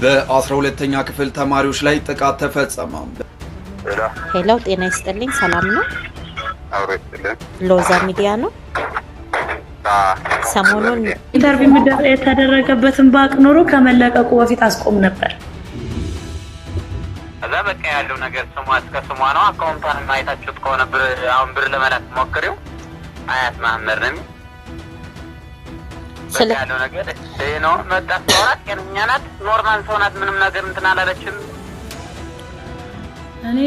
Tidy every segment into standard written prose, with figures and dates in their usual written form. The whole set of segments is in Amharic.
በ12ኛ ክፍል ተማሪዎች ላይ ጥቃት ተፈጸመ። ሄሎ ጤና ይስጥልኝ ሰላም ነው? ሎዛ ሚዲያ ነው። ሰሞኑን ኢንተርቪው የተደረገበትን ባቅ ኖሮ ከመለቀቁ በፊት አስቆም ነበር። እዛ በቃ ያለው ነገር ስሟ እስከ ስሟ ነው። አካውንቷን ማየታችሁት ከሆነ ብር ለመላክ ሞክሪው አያት ማህመድ ነው ያለው ነገር ነው። መጣት ተወራት ከኛ ናት ኖርማል ሰው ናት። ምንም ነገር እንትን አላለችም። እኔ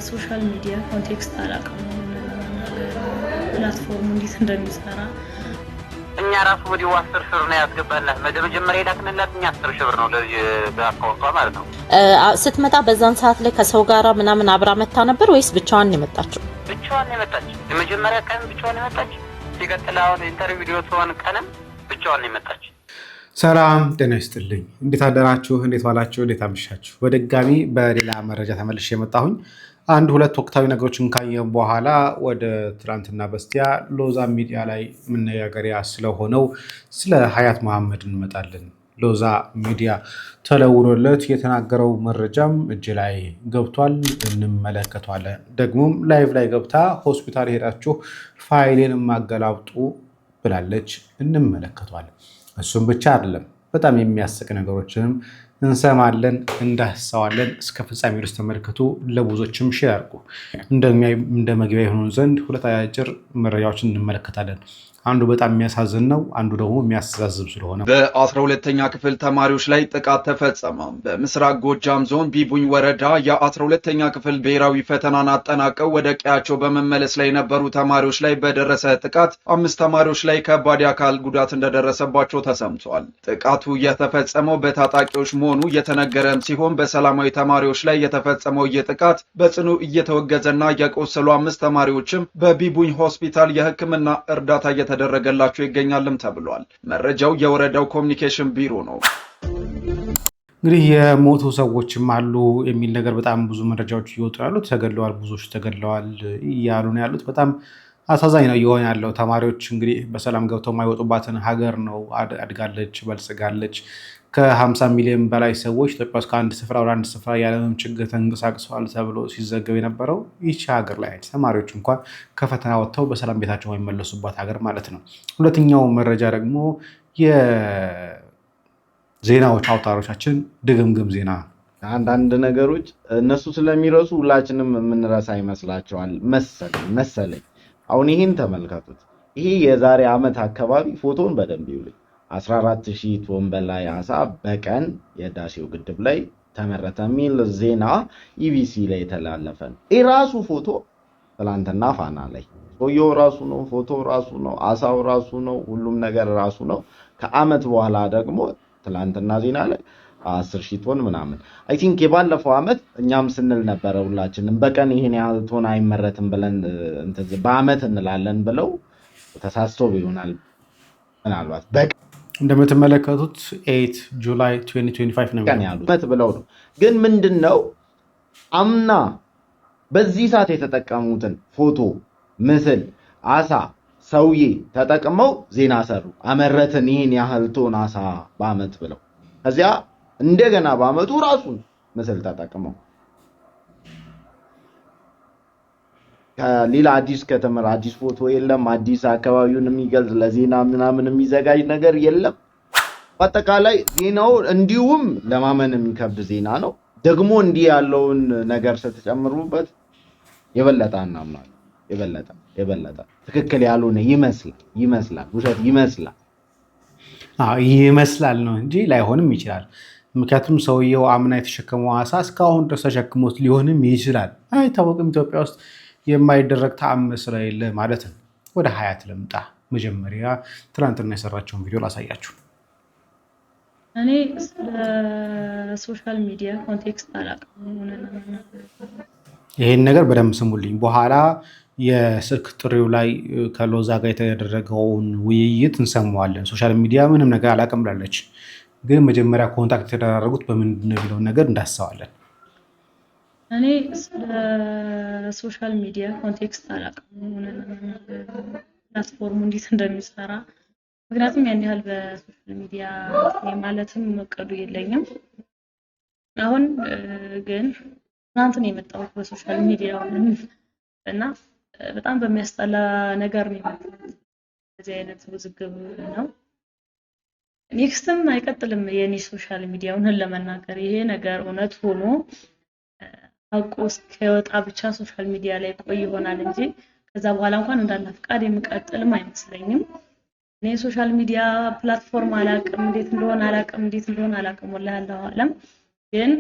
ሶሻል ሚዲያ ኮንቴክስት አላውቅም። ፕላትፎርሙ እንዴት እንደሚሰራ እኛ ራሱ ወዲህ 10 ሺህ ብር ነው ያስገባላት። መጀመሪያ የላክንላት እኛ 10 ሺህ ብር ነው ለአካውንቷ ማለት ነው። ስትመጣ በዛን ሰዓት ላይ ከሰው ጋራ ምናምን አብራ መጣ ነበር ወይስ ብቻዋን የመጣችው? ብቻዋን የመጣች የመጀመሪያ ቀን ብቻዋን የመጣች ሲቀጥል አሁን ኢንተርቪው ቪዲዮ ተሆነ ቀንም ብቻዋን የመጣች። ሰላም ጤና ይስጥልኝ። እንዴት አደራችሁ? እንዴት ዋላችሁ? እንዴት አመሻችሁ? በድጋሚ በሌላ መረጃ ተመልሼ የመጣሁኝ አንድ ሁለት ወቅታዊ ነገሮችን ካየን በኋላ ወደ ትናንትና በስቲያ ሎዛ ሚዲያ ላይ መነጋገሪያ ስለሆነው ስለ ሀያት መሐመድ እንመጣለን። ሎዛ ሚዲያ ተለውሎለት የተናገረው መረጃም እጅ ላይ ገብቷል፣ እንመለከቷለን። ደግሞም ላይቭ ላይ ገብታ ሆስፒታል ሄዳችሁ ፋይሌን ማገላብጡ ብላለች፣ እንመለከቷለን። እሱም ብቻ አይደለም፣ በጣም የሚያስቅ ነገሮችንም እንሰማለን፣ እንዳስሰዋለን። እስከ ፍጻሜ ድረስ ተመልከቱ። ለብዙዎችም ሼር አድርጉ። እንደ መግቢያ የሆኑ ዘንድ ሁለት አጭር መረጃዎችን እንመለከታለን። አንዱ በጣም የሚያሳዝን ነው፣ አንዱ ደግሞ የሚያስተዛዝብ ስለሆነ በ12ኛ ክፍል ተማሪዎች ላይ ጥቃት ተፈጸመ። በምስራቅ ጎጃም ዞን ቢቡኝ ወረዳ የ12ኛ ክፍል ብሔራዊ ፈተናን አጠናቀው ወደ ቀያቸው በመመለስ ላይ የነበሩ ተማሪዎች ላይ በደረሰ ጥቃት 5 ተማሪዎች ላይ ከባድ የአካል ጉዳት እንደደረሰባቸው ተሰምቷል። ጥቃቱ የተፈጸመው በታጣቂዎች መሆኑ የተነገረም ሲሆን በሰላማዊ ተማሪዎች ላይ የተፈጸመው ጥቃት በጽኑ እየተወገዘና የቆሰሉ 5 ተማሪዎችም በቢቡኝ ሆስፒታል የሕክምና እርዳታ ተደረገላቸው ይገኛልም ተብሏል። መረጃው የወረዳው ኮሚኒኬሽን ቢሮ ነው። እንግዲህ የሞቱ ሰዎችም አሉ የሚል ነገር በጣም ብዙ መረጃዎች እየወጡ ያሉት፣ ተገድለዋል፣ ብዙዎች ተገድለዋል እያሉ ነው ያሉት። በጣም አሳዛኝ ነው እየሆነ ያለው። ተማሪዎች እንግዲህ በሰላም ገብተው የማይወጡባትን ሀገር ነው አድጋለች፣ በልጽጋለች። ከ50 ሚሊዮን በላይ ሰዎች ኢትዮጵያ ውስጥ ከአንድ ስፍራ ወደ አንድ ስፍራ ያለምንም ችግር ተንቀሳቅሰዋል ተብሎ ሲዘገብ የነበረው ይቺ ሀገር ላይ ተማሪዎች እንኳን ከፈተና ወጥተው በሰላም ቤታቸው የማይመለሱባት ሀገር ማለት ነው። ሁለተኛው መረጃ ደግሞ የዜናዎች አውታሮቻችን ድግምግም ዜና አንዳንድ ነገሮች እነሱ ስለሚረሱ ሁላችንም የምንረሳ ይመስላቸዋል መሰለኝ። አሁን ይህን ተመልከቱት። ይሄ የዛሬ ዓመት አካባቢ ፎቶን በደንብ ይውልኝ 14,000 ቶን በላይ አሳ በቀን የህዳሴው ግድብ ላይ ተመረተ የሚል ዜና ኢቢሲ ላይ የተላለፈ ነው። የራሱ ፎቶ ትላንትና ፋና ላይ ሰውየው ራሱ ነው፣ ፎቶ ራሱ ነው፣ አሳው ራሱ ነው፣ ሁሉም ነገር ራሱ ነው። ከዓመት በኋላ ደግሞ ትላንትና ዜና ላይ 10,000 ቶን ምናምን አይ ቲንክ የባለፈው ዓመት እኛም ስንል ነበረ ሁላችንም በቀን ይሄን ያህል ቶን አይመረትም ብለን በዓመት እንላለን ብለው ተሳስቶ ይሆናል ምናልባት በቀን እንደምትመለከቱት 8 ጁላይ 2025 ነው ያሉት ብለው ነው። ግን ምንድነው አምና በዚህ ሰዓት የተጠቀሙትን ፎቶ፣ ምስል፣ አሳ፣ ሰውዬ ተጠቅመው ዜና ሰሩ። አመረትን ይሄን ያህል ቶን አሳ በዓመት ብለው ከዚያ እንደገና በዓመቱ ራሱን ምስል ተጠቅመው ከሌላ አዲስ ከተማ አዲስ ፎቶ የለም፣ አዲስ አካባቢውን የሚገልጽ ለዜና ምናምን የሚዘጋጅ ነገር የለም። በአጠቃላይ ዜናው እንዲሁም ለማመን የሚከብድ ዜና ነው። ደግሞ እንዲህ ያለውን ነገር ስትጨምሩበት የበለጠ እናምናለን። የበለጠ ትክክል ያልሆነ ይመስላል፣ ውሸት ይመስላል ነው እንጂ ላይሆንም ይችላል። ምክንያቱም ሰውየው አምና የተሸከመው አሳ እስካሁን ድረስ ተሸክሞት ሊሆንም ይችላል። አይታወቅም። ኢትዮጵያ ውስጥ የማይደረግ ተአምር ስለሌለ ማለት ነው። ወደ ሀያት ልምጣ። መጀመሪያ ትናንትና የሰራቸውን ቪዲዮ ላሳያችሁ። እኔ ሶሻል ሚዲያ ኮንቴክስት አላውቅም። ይሄን ነገር በደንብ ስሙልኝ። በኋላ የስልክ ጥሪው ላይ ከሎዛ ጋር የተደረገውን ውይይት እንሰማዋለን። ሶሻል ሚዲያ ምንም ነገር አላውቅም ብላለች። ግን መጀመሪያ ኮንታክት የተደራረጉት በምንድን ነው የሚለውን ነገር እንዳስሰዋለን። እኔ ሶሻል ሚዲያ ኮንቴክስት አላውቅም። ፕላትፎርሙ እንዴት እንደሚሰራ ምክንያቱም ያን ያህል በሶሻል ሚዲያ ማለትም እቅዱ የለኝም። አሁን ግን ትናንት ነው የመጣሁት በሶሻል ሚዲያው እና በጣም በሚያስጠላ ነገር ነው የመጣሁት። እንደዚህ አይነት ውዝግብ ነው። ኔክስትም አይቀጥልም የኔ ሶሻል ሚዲያውን ለመናገር ይሄ ነገር እውነት ሆኖ ሀቁ እስኪወጣ ብቻ ሶሻል ሚዲያ ላይ ቆይ ይሆናል እንጂ ከዛ በኋላ እንኳን እንዳለ ፍቃድ የሚቀጥልም አይመስለኝም። እኔ ሶሻል ሚዲያ ፕላትፎርም አላቅም እንዴት እንደሆነ አላቅም ወላሂ አላሁ አለም። ግን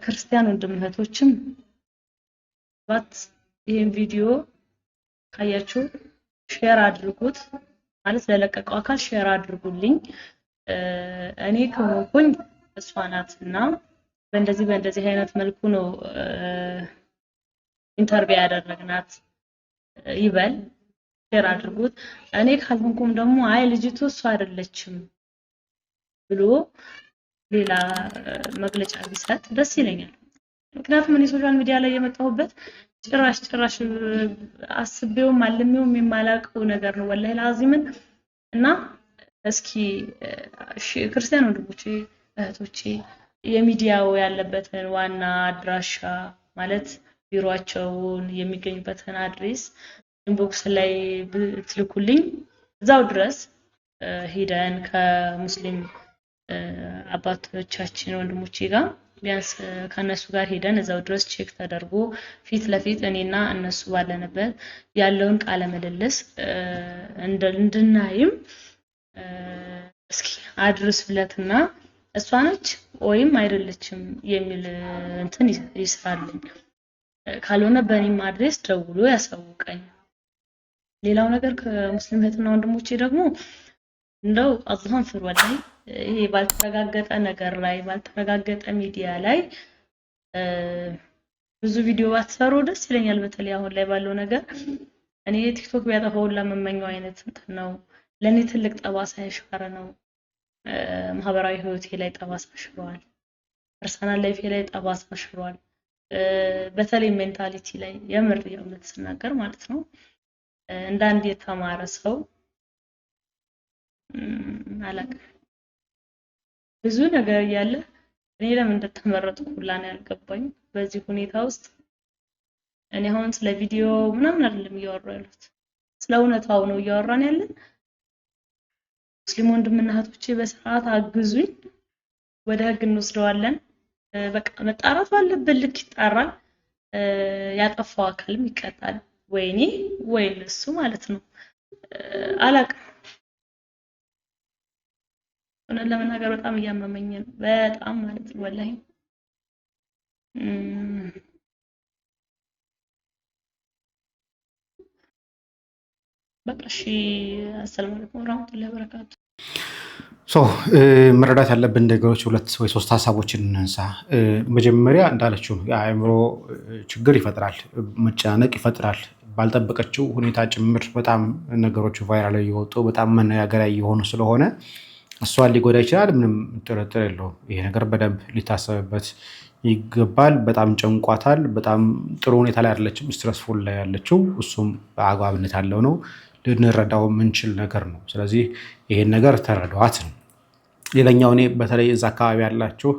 ክርስቲያን ወንድም እህቶችም ባት ይሄን ቪዲዮ ካያችሁ ሼር አድርጉት ማለት ለለቀቀው አካል ሼር አድርጉልኝ። እኔ ከሆንኩኝ እሷ ናትና በእንደዚህ አይነት መልኩ ነው ኢንተርቪው ያደረግናት ይበል ሼር አድርጉት። እኔ ካልሆንኩም ደግሞ አይ ልጅቱ እሷ አይደለችም ብሎ ሌላ መግለጫ ቢሰጥ ደስ ይለኛል። ምክንያቱም እኔ ሶሻል ሚዲያ ላይ የመጣሁበት ጭራሽ አስቤውም አልሜውም የማላውቀው ነገር ነው ወላሂ ላዚምን። እና እስኪ ክርስቲያን ወንድሞቼ እህቶቼ የሚዲያው ያለበትን ዋና አድራሻ ማለት ቢሮአቸውን የሚገኙበትን አድሬስ ኢንቦክስ ላይ ብትልኩልኝ እዛው ድረስ ሄደን ከሙስሊም አባቶቻችን ወንድሞቼ ጋር ቢያንስ ከነሱ ጋር ሄደን እዛው ድረስ ቼክ ተደርጎ ፊት ለፊት እኔና እነሱ ባለንበት ያለውን ቃለ ምልልስ እንድናይም እስኪ አድርስ ብለትና እሷ ነች ወይም አይደለችም የሚል እንትን ይስራልኝ። ካልሆነ በእኔም አድሬስ ደውሎ ያሳውቀኝ። ሌላው ነገር ከሙስሊም እህትና ወንድሞቼ ደግሞ እንደው አላህን ፍሩ ወላሂ ይሄ ባልተረጋገጠ ነገር ላይ ባልተረጋገጠ ሚዲያ ላይ ብዙ ቪዲዮ ባትሰሩ ደስ ይለኛል። በተለይ አሁን ላይ ባለው ነገር እኔ ቲክቶክ ቢያጠፋው ለመመኘው አይነት እንትን ነው። ለኔ ትልቅ ጠባሳ ያሻረ ነው። ማህበራዊ ህይወቴ ላይ ጠባሳ ሽሯል። ፐርሰናል ላይፌ ላይ ጠባሳ ሽሯል። በተለይ ሜንታሊቲ ላይ የምር የእውነት ስናገር ማለት ነው እንደ አንድ የተማረ ሰው አላውቅም ብዙ ነገር ያለ እኔ ለምን እንደተመረጥኩ ሁላ ነው ያልገባኝ በዚህ ሁኔታ ውስጥ። እኔ አሁን ስለ ቪዲዮ ምናምን አይደለም እያወራሁ ያለሁት ስለ እውነታው ነው እያወራን ያለን። ሙስሊም ወንድምና እህቶቼ በስርዓት አግዙኝ፣ ወደ ህግ እንወስደዋለን። በቃ መጣራት ባለበት ልክ ይጣራል። ያጠፋው አካልም ይቀጣል። ወይኔ ወይ እሱ ማለት ነው አላውቅም። እውነት ለመናገር በጣም እያመመኝ ነው በጣም ማለት ነው ወላሂ። በቃ እሺ አሰላሙ አለይኩም ወራህመቱላሂ ወበረካቱ። መረዳት ያለብን ነገሮች ሁለት ወይ ሶስት ሀሳቦችን እንንሳ። መጀመሪያ እንዳለችው የአእምሮ ችግር ይፈጥራል፣ መጨናነቅ ይፈጥራል። ባልጠበቀችው ሁኔታ ጭምር በጣም ነገሮች ቫይራል እየወጡ በጣም መነጋገሪያ እየሆኑ ስለሆነ እሷን ሊጎዳ ይችላል። ምንም ጥርጥር የለውም። ይሄ ነገር በደንብ ሊታሰብበት ይገባል። በጣም ጨንቋታል። በጣም ጥሩ ሁኔታ ላይ አይደለችም፣ ስትረስፉል ላይ ያለችው። እሱም በአግባብነት ያለው ነው፣ ልንረዳው የምንችል ነገር ነው። ስለዚህ ይሄን ነገር ተረዷት ነው። ሌላኛው እኔ በተለይ እዛ አካባቢ ያላችሁ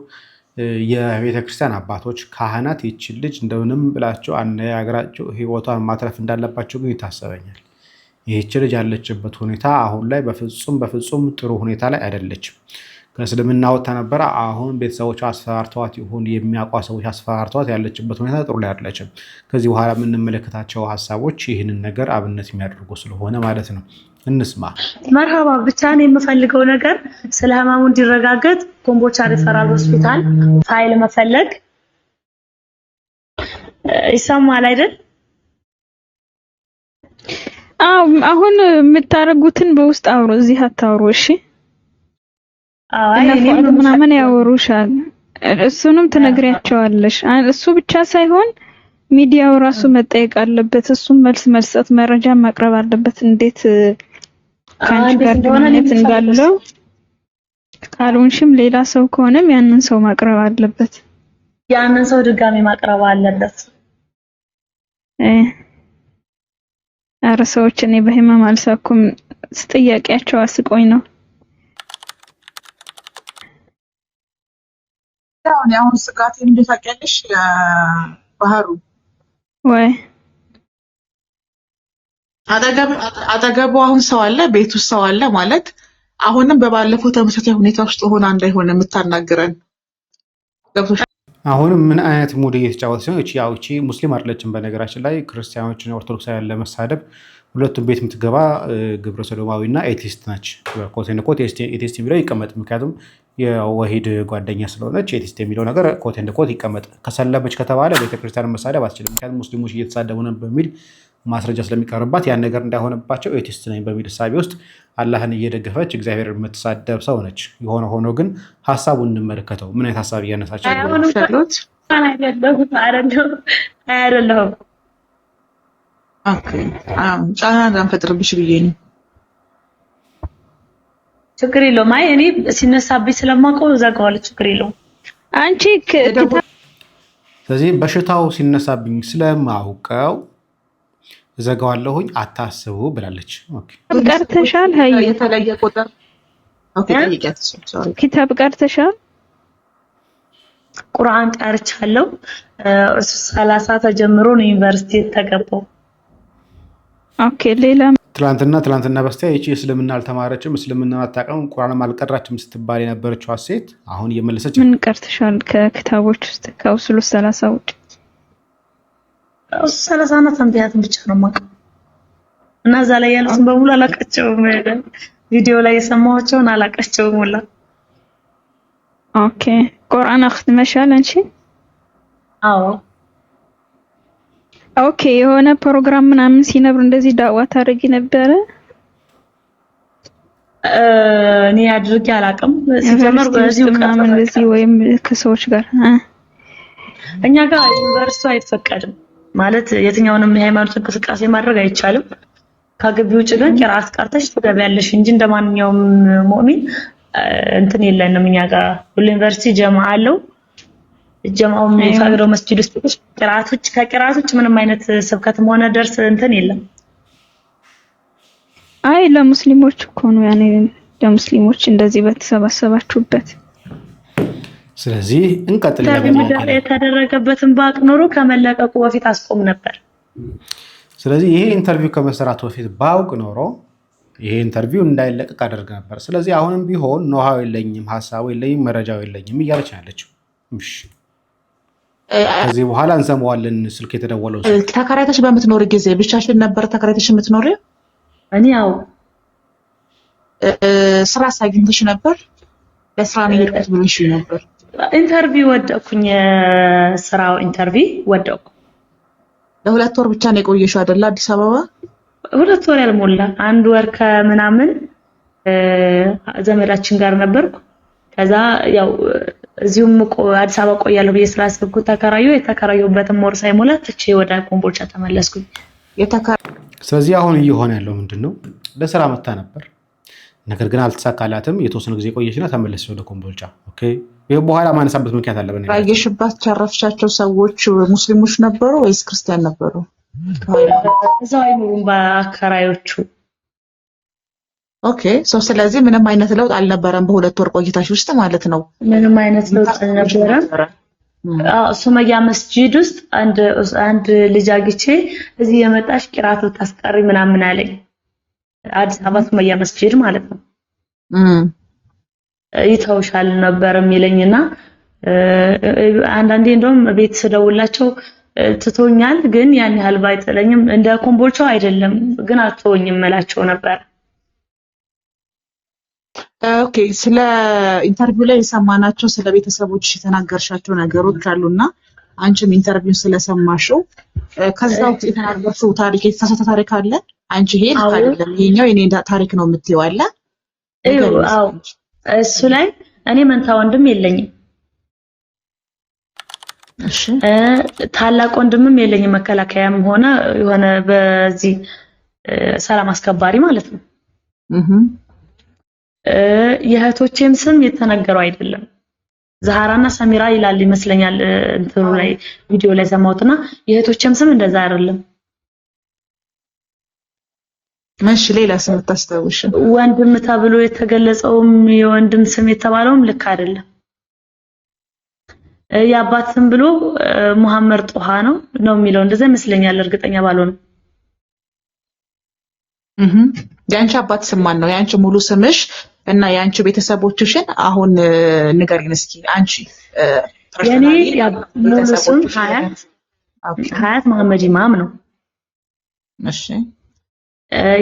የቤተክርስቲያን አባቶች፣ ካህናት ይችን ልጅ እንደምንም ብላችሁ አነጋግራችሁ ህይወቷን ማትረፍ እንዳለባቸው ግን ይታሰበኛል። ይህች ልጅ ያለችበት ሁኔታ አሁን ላይ በፍጹም ጥሩ ሁኔታ ላይ አይደለችም። ከእስልምና ወጥታ ነበረ። አሁን ቤተሰቦቿ አስፈራርተዋት ይሁን የሚያውቋ ሰዎች አስፈራርተዋት ያለችበት ሁኔታ ጥሩ ላይ አይደለችም። ከዚህ በኋላ የምንመለከታቸው ሀሳቦች ይህንን ነገር አብነት የሚያደርጉ ስለሆነ ማለት ነው። እንስማ። መርሃባ ብቻ ነው የምፈልገው ነገር ስለ ህመሙ እንዲረጋገጥ ኮምቦልቻ ሪፈራል ሆስፒታል ፋይል መፈለግ ይሰማል አይደል? አሁን የምታረጉትን በውስጥ አውሩ፣ እዚህ አታውሩ። እሺ ምናምን ያወሩሻል፣ እሱንም ትነግሪያቸዋለሽ። እሱ ብቻ ሳይሆን ሚዲያው ራሱ መጠየቅ አለበት። እሱም መልስ መስጠት መረጃ ማቅረብ አለበት። እንዴት ካንቺ ጋር ግንኙነት እንዳለው ካልሆንሽም ሌላ ሰው ከሆነም ያንን ሰው ማቅረብ አለበት። ያንን ሰው ድጋሚ ማቅረብ አለበት። ኧረ ሰዎች እኔ በህመም አልሳኩም። ጥያቄያቸው አስቆኝ ነው። አሁን ስጋት እንዴት ታውቂያለሽ? ባህሩ ወይ አጠገቡ አሁን ሰው አለ፣ ቤት ውስጥ ሰው አለ ማለት አሁንም በባለፈው ተመሳሳይ ሁኔታ ውስጥ ሆና እንዳይሆን የምታናግረን ገብቶሽ? አሁንም ምን አይነት ሙድ እየተጫወተ ሲሆን እቺ ሙስሊም አይደለችም። በነገራችን ላይ ክርስቲያኖችን ኦርቶዶክሳውያን ለመሳደብ ሁለቱም ቤት የምትገባ ግብረ ሰዶማዊና ኤቲስት ናች። ኮቴን ኮት ኤቲስት የሚለው ይቀመጥ፣ ምክንያቱም የወሂድ ጓደኛ ስለሆነች ኤቲስት የሚለው ነገር ኮቴን ኮት ይቀመጥ። ከሰለመች ከተባለ ቤተክርስቲያን መሳደብ አትችልም፣ ምክንያቱም ሙስሊሞች እየተሳደቡ ነው በሚል ማስረጃ ስለሚቀርባት ያን ነገር እንዳይሆንባቸው ኤቲስት ነኝ በሚል እሳቤ ውስጥ አላህን እየደገፈች እግዚአብሔር የምትሳደብ ሰው ነች። የሆነ ሆኖ ግን ሀሳቡን እንመለከተው። ምን አይነት ሀሳብ እያነሳቸው አይደለሁም። ጫና እንዳንፈጥርብሽ ብዬ ነው። ችግር የለውም። አይ እኔ ሲነሳብኝ ስለማውቀው ዘጋዋለሁ። ችግር የለውም። አንቺ ስለዚህ በሽታው ሲነሳብኝ ስለማውቀው ዘጋዋለሁኝ አታስቡ ብላለች። ቀርተሻል? ሀይ የተለየ ቁጥር ኪታብ ቀርተሻል? ቁርአን ቀርቻለሁ። 30 ተጀምሮ ነው ዩኒቨርሲቲ ተገባው። ኦኬ። ሌላ ትላንትና በስቲያ ይቺ እስልምና አልተማረችም፣ እስልምና አታውቅም፣ ቁርአንም አልቀራችም ስትባል የነበረችው ሴት አሁን እየመለሰች ምን ቀርተሻል? ከክታቦች ውስጥ ከውስሉ 30 ውጭ 30 እና ተንቢያትን ብቻ ነው የማውቀው እና እዛ ላይ ያሉትን በሙሉ አላውቃቸውም። ቪዲዮ ላይ የሰማኋቸውን አላውቃቸውም ሁላ። ኦኬ። ቁርአን አختመሻል አንቺ? አዎ። ኦኬ። የሆነ ፕሮግራም ምናምን ሲነብር እንደዚህ ዳዋ ታደርጊ ነበረ? እኔ አድርጌ አላውቅም። ሲጀመር በዚሁ ምናምን እንደዚህ ወይም ከሰዎች ጋር እኛ ጋር ዩኒቨርሲቲ አይፈቀድም ማለት የትኛውንም የሃይማኖት እንቅስቃሴ ማድረግ አይቻልም። ከግቢ ውጭ ግን ቂራአት ቀርተሽ ትገቢያለሽ እንጂ እንደማንኛውም ሙእሚን እንትን የለንም። እኛ ጋር ሁሉ ዩኒቨርሲቲ ጀማ አለው። ጀማው የሚፈቅደው መስጂድ ውስጥ ከቂራአት ውጭ ምንም አይነት ስብከትም ሆነ ደርስ እንትን የለም። አይ ለሙስሊሞች እኮ ነው ያኔ ለሙስሊሞች እንደዚህ በተሰባሰባችሁበት። ስለዚህ እንቀጥል። የተደረገበትን ባቅ ኖሮ ከመለቀቁ በፊት አስቆም ነበር። ስለዚህ ይሄ ኢንተርቪው ከመሰራቱ በፊት ባውቅ ኖሮ ይሄ ኢንተርቪው እንዳይለቀቅ አደርግ ነበር። ስለዚህ አሁንም ቢሆን ኖሃው የለኝም፣ ሀሳቡ የለኝም፣ መረጃው የለኝም እያለች ያለችው። እሺ ከዚህ በኋላ እንሰማዋለን። ስልክ የተደወለው ተከራይተሽ በምትኖሪ ጊዜ ብቻሽን ነበር ተከራይተሽ የምትኖሪ? እኔ ያው ስራ ሳግኝተሽ ነበር? ለስራ ነው የሄድኩት ብለሽ ነበር? ኢንተርቪው ወደኩኝ። የስራው ኢንተርቪው ወደኩ። ለሁለት ወር ብቻ ነው የቆየሽው አይደል? አዲስ አበባ 2 ወር ያልሞላ 1 ወር ከምናምን ዘመዳችን ጋር ነበርኩ። ከዛ ያው እዚሁም አዲስ አበባ ቆያለሁ ብዬ ስላሰብኩ የተከራየሁበትም ወር ሳይሞላ ትቼ ወደ ኮምቦልቻ ተመለስኩኝ። ስለዚህ አሁን እየሆነ ያለው ምንድነው? ለስራ መታ ነበር፣ ነገር ግን አልተሳካላትም። የተወሰነ ጊዜ ቆየችና ተመለሰች ወደ ኮምቦልቻ። ኦኬ። ይሄ በኋላ ማነሳበት ምክንያት አለ። በእኔ ያየሽባት ቻረፍሻቸው ሰዎች ሙስሊሞች ነበሩ ወይስ ክርስቲያን ነበሩ? እዛው አይኖሩም በአከራዮቹ። ኦኬ። ስለዚህ ምንም አይነት ለውጥ አልነበረም በ2 ወር ቆይታሽ ውስጥ ማለት ነው? ምንም አይነት ለውጥ አልነበረም። ሱመያ መስጂድ ውስጥ አንድ ልጅ አግቼ እዚህ የመጣሽ ቂራአት ታስቀሪ ምናምን አለኝ። አዲስ አበባ ሱመያ መስጂድ ማለት ነው። ይተውሻል ነበር የሚለኝና አንዳንዴ እንደውም ቤት ስደውላቸው ትቶኛል፣ ግን ያን ያህል ባይጥለኝም እንደ ኮምቦልቻው አይደለም ግን አትተውኝም እላቸው ነበር። ኦኬ። ስለ ኢንተርቪው ላይ የሰማናቸው ስለ ቤተሰቦች የተናገርሻቸው ነገሮች አሉና አንቺም ኢንተርቪው ስለሰማሽው ከዛው የተናገርሽው ታሪክ የተሳሳተ ታሪክ አለ? አንቺ ይሄ አይደለም ይሄኛው የኔ ታሪክ ነው የምትይው አለ? አዎ እሱ ላይ እኔ መንታ ወንድም የለኝም። እሺ። ታላቅ ወንድምም የለኝም። መከላከያም ሆነ የሆነ በዚህ ሰላም አስከባሪ ማለት ነው። የእህቶቼም ስም የተነገረው አይደለም። ዛሃራና ሰሚራ ይላል ይመስለኛል እንትሩ ላይ ቪዲዮ ላይ ሰማሁትና የእህቶቼም ስም እንደዛ አይደለም። መሽ ሌላ ስም ታስተውሽ ወንድም ተብሎ የተገለጸውም የወንድም ስም የተባለውም ልክ አይደለም። የአባት ስም ብሎ መሐመድ ጦሃ ነው የሚለው እንደዛ ይመስለኛል እርግጠኛ ባልሆንም። ያንቺ አባት ስም ማን ነው? ያንቺ ሙሉ ስምሽ እና ያንቺ ቤተሰቦችሽን አሁን ንገሪን እስኪ። አንቺ የኔ ሙሉ ስም ሀያት መሐመድ ኢማም ነው። እሺ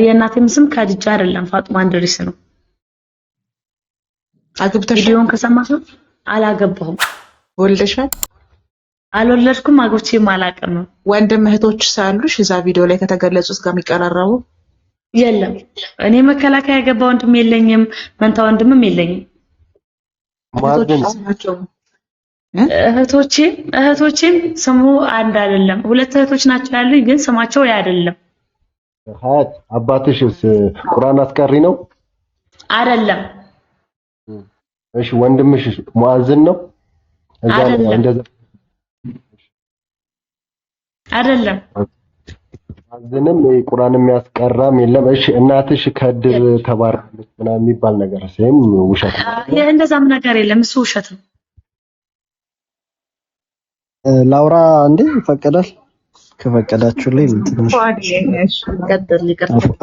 የእናቴም ስም ካድጃ አይደለም ፋጡማ እንድሪስ ነው። አግብተሽ ቪዲዮን ከሰማሽ? አላገባሁም። ወልደሻል? አልወለድኩም። አግብቼም አላውቅም። ወንድም እህቶች ሳሉሽ እዛ ቪዲዮ ላይ ከተገለጹት ጋር የሚቀራረቡ? የለም። እኔ መከላከያ የገባ ወንድም የለኝም፣ መንታ ወንድምም የለኝም። እህቶቼም ስሙ አንድ አይደለም። ሁለት እህቶች ናቸው ያሉኝ፣ ግን ስማቸው ያ አይደለም። ሀያት አባትሽስ ቁርአን አስቀሪ ነው? አይደለም። እሺ ወንድምሽስ ሙአዝን ነው? አይደለም። ሙአዝንም ቁርአን የሚያስቀራም የለም። እሺ እናትሽ ከድር ተባረከች ምናምን የሚባል ነገር ሲም ውሸት ነው? እንደዛም ነገር የለም። እሱ ውሸት ነው። ላውራ እንዴ ይፈቀዳል? ከፈቀዳችሁልኝ ትንሽ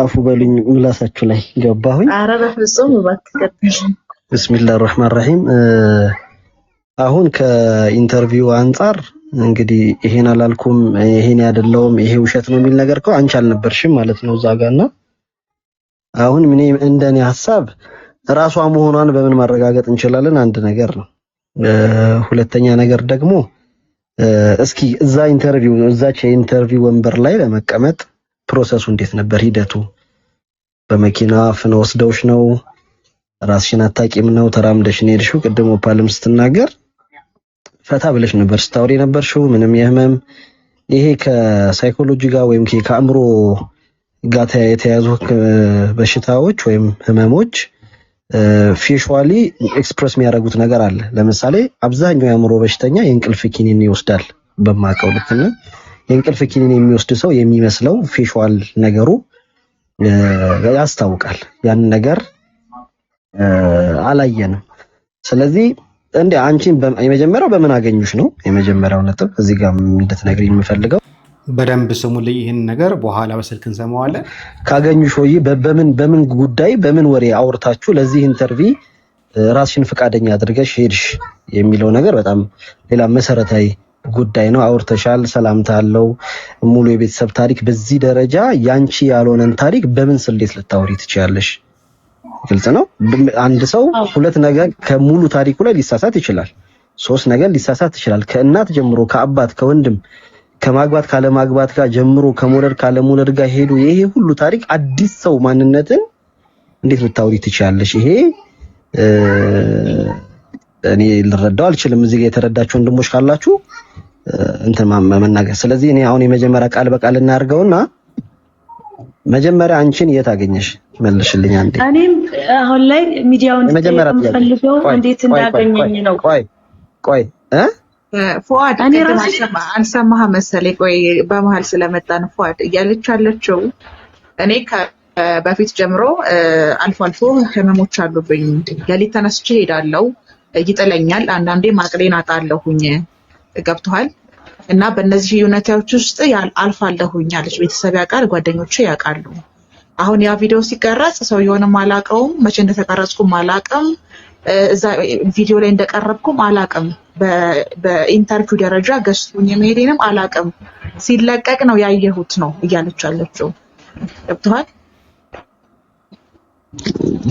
አፉ በሉኝ፣ ምላሳችሁ ላይ ገባሁኝ። ኧረ በፍጹም እባክህ ቀጥል። ቢስሚላሂር ረህማን ረሂም። አሁን ከኢንተርቪው አንፃር እንግዲህ ይሄን አላልኩም፣ ይሄን ያደለውም፣ ይሄ ውሸት ነው የሚል ነገር እኮ አንቺ አልነበርሽም ማለት ነው እዛ ጋርና አሁን ምን እንደኔ ሐሳብ ራሷ መሆኗን በምን ማረጋገጥ እንችላለን? አንድ ነገር ነው። ሁለተኛ ነገር ደግሞ እስኪ እዛ እዛች የኢንተርቪው ወንበር ላይ ለመቀመጥ ፕሮሰሱ እንዴት ነበር? ሂደቱ በመኪና አፍነው ወስደውሽ ነው? ራስሽን አታቂም ነው? ተራምደሽ ነው የሄድሽው? ቅድም ኦፓልም ስትናገር ፈታ ብለሽ ነበር ስታወሪ ነበርሽው። ምንም የህመም ይሄ ከሳይኮሎጂ ጋር ወይም ከአእምሮ ጋር የተያዙ በሽታዎች ወይም ህመሞች ፊዥዋሊ ኤክስፕረስ የሚያደርጉት ነገር አለ። ለምሳሌ አብዛኛው የአእምሮ በሽተኛ የእንቅልፍ ኪኒን ይወስዳል በማቀው ልክና የእንቅልፍ ኪኒን የሚወስድ ሰው የሚመስለው ፊዥዋል ነገሩ ያስታውቃል። ያን ነገር አላየንም። ስለዚህ እንዴ አንቺን የመጀመሪያው በምን አገኙሽ ነው የመጀመሪያው ነጥብ እዚህ ጋር እንድትነግሪኝ የምፈልገው። በደንብ ስሙልኝ። ይህን ነገር በኋላ በስልክ እንሰማዋለን። ካገኙሽ ወይ በምን ጉዳይ በምን ወሬ አውርታችሁ ለዚህ ኢንተርቪው ራስሽን ፈቃደኛ አድርገሽ ሄድሽ የሚለው ነገር በጣም ሌላ መሰረታዊ ጉዳይ ነው። አውርተሻል፣ ሰላምታ አለው፣ ሙሉ የቤተሰብ ታሪክ። በዚህ ደረጃ ያንቺ ያልሆነን ታሪክ በምን ስሌት ልታወሪ ትችያለሽ? ግልጽ ነው። አንድ ሰው ሁለት ነገር ከሙሉ ታሪኩ ላይ ሊሳሳት ይችላል። ሶስት ነገር ሊሳሳት ይችላል። ከእናት ጀምሮ ከአባት ከወንድም ከማግባት ካለማግባት ጋር ጀምሮ ከመውለድ ካለመውለድ ጋር ሄዱ ይሄ ሁሉ ታሪክ አዲስ ሰው ማንነትን እንዴት ልታወሪ ትችያለሽ? ይሄ እኔ ልረዳው አልችልም። እዚህ ጋር የተረዳችሁ ወንድሞች ካላችሁ እንትን መናገር። ስለዚህ እኔ አሁን የመጀመሪያ ቃል በቃል እናድርገውና መጀመሪያ አንቺን የት አገኘሽ መልሽልኝ አንዴ። እኔም አሁን ላይ ሚዲያውን የምፈልገው እንዴት እንዳገኘኝ ነው። ቆይ ፉአድ አልሰማህ መሰለኝ። ቆይ በመሀል ስለመጣን ፉአድ እያለች ያለችው እኔ በፊት ጀምሮ አልፎ አልፎ ህመሞች አሉብኝ። ሌሊት ተነስቼ ሄዳለሁ፣ ይጥለኛል። አንዳንዴ ማቅሌን አጣለሁኝ። ገብቶሃል? እና በእነዚህ ሁኔታዎች ውስጥ አልፋለሁኝ አለች። ቤተሰብ ያውቃል፣ ጓደኞቼ ያውቃሉ። አሁን ያ ቪዲዮ ሲቀረጽ ሰውየውንም አላውቀውም፣ መቼ እንደተቀረጽኩም አላውቅም፣ እዛ ቪዲዮ ላይ እንደቀረብኩም አላውቅም፣ በኢንተርቪው ደረጃ ገዝቶኝ የመሄዴንም አላውቅም። ሲለቀቅ ነው ያየሁት ነው እያለች አለችው። ገብቶሃል?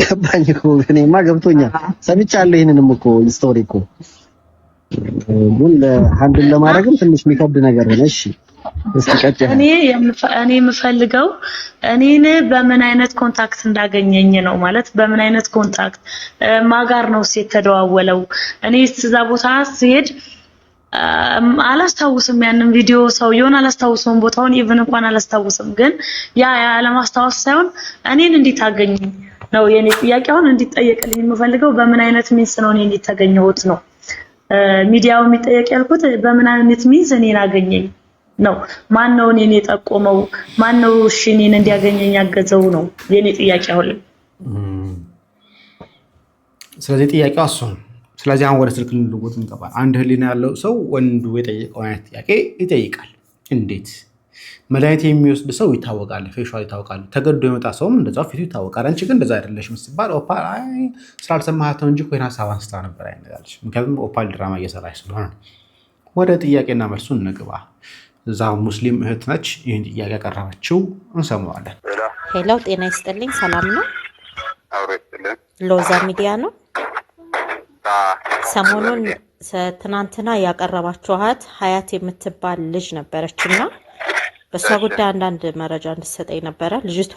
ገባኝ እኮ እኔማ ገብቶኛል፣ ሰምቻለሁ። ይሄንንም እኮ ስቶሪ እኮ ግን ለሃንድል ለማድረግም ትንሽ የሚከብድ ነገር ነው። እሺ እስኪ ቀጥታ እኔ የምፈልገው እኔን በምን አይነት ኮንታክት እንዳገኘኝ ነው። ማለት በምን አይነት ኮንታክት ማጋር ነው የተደዋወለው። እኔ እዛ ቦታ ሲሄድ አላስታውስም፣ ያንን ቪዲዮ ሰውየውን አላስታውሰውም፣ ቦታውን ኢቭን እንኳን አላስታውስም። ግን ያ ለማስታወስ ሳይሆን እኔን እንዴት አገኘኝ ነው የኔ ጥያቄ። አሁን እንዲጠየቅልኝ የምፈልገው በምን አይነት ሚንስ ነው እኔ እንዲታገኘሁት ነው። ሚዲያው የሚጠየቅ ያልኩት በምን አይነት ሚንስ እኔን አገኘኝ ነው? ማን ነው እኔን የጠቆመው? ማን ነው እሺ እኔን እንዲያገኘኝ ያገዘው ነው የኔ ጥያቄ አሁን። ስለዚህ ጥያቄው እሱ ነው። ስለዚህ አሁን ወደ ስልክ ልንለውጥ እንገባለን። አንድ ህሊና ያለው ሰው ወንዱ የጠየቀው አይነት ጥያቄ ይጠይቃል። እንዴት መድኃኒት የሚወስድ ሰው ይታወቃል፣ ፌሻል ይታወቃል። ተገዶ የመጣ ሰውም እንደዛው ፊቱ ይታወቃል። አንቺ ግን እንደዛ አይደለሽም ሲባል ኦፓል ስላልሰማሃት ነው እንጂ ኮይን ሀሳብ አንስታ ነበር አይነጋለች። ምክንያቱም ኦፓል ድራማ እየሰራች ስለሆነ። ወደ ጥያቄና መልሱን እንግባ። እዛ ሙስሊም እህት ነች ይህን ጥያቄ ያቀረበችው፣ እንሰማዋለን። ሄሎ፣ ጤና ይስጥልኝ። ሰላም ነው? ሎዛ ሚዲያ ነው። ሰሞኑን ትናንትና ያቀረባችኋት ሀያት የምትባል ልጅ ነበረችና በሷ ጉዳይ አንዳንድ መረጃ እንድትሰጠኝ ነበረ። ልጅቷ